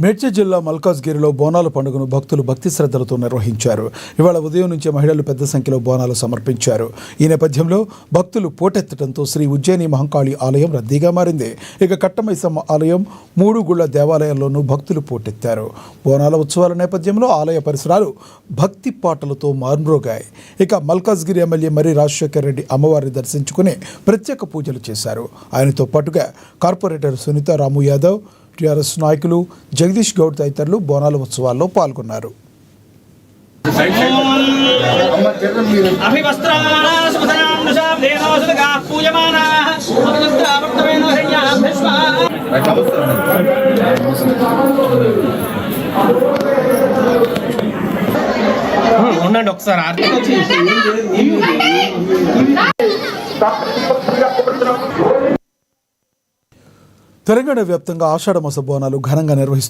మేడ్చల్ జిల్లా మల్కాజ్గిరిలో బోనాల పండుగను భక్తులు భక్తి శ్రద్ధలతో నిర్వహించారు. ఇవాళ ఉదయం నుంచే మహిళలు పెద్ద సంఖ్యలో బోనాలు సమర్పించారు. ఈ నేపథ్యంలో భక్తులు పోటెత్తడంతో శ్రీ ఉజ్జయిని మహంకాళి ఆలయం రద్దీగా మారింది. ఇక కట్టమైసమ్మ ఆలయం, 3 గుళ్ల దేవాలయాల్లోనూ భక్తులు పోటెత్తారు. బోనాల ఉత్సవాల నేపథ్యంలో ఆలయ పరిసరాలు భక్తి పాటలతో మార్మ్రోగాయి. ఇక మల్కాజ్గిరి ఎమ్మెల్యే మరి రాజశేఖర్ రెడ్డి అమ్మవారిని దర్శించుకుని ప్రత్యేక పూజలు చేశారు. ఆయనతో పాటుగా కార్పొరేటర్ సునీత రాము యాదవ్, టీఆర్ఎస్ నాయకులు జగదీష్ గౌడ్ తదితరులు బోనాల ఉత్సవాల్లో పాల్గొన్నారు. ఉండండి ఒకసారి తెలంగాణ వ్యాప్తంగా ఆషాఢ మాస బోనాలు ఘనంగా నిర్వహిస్తారు.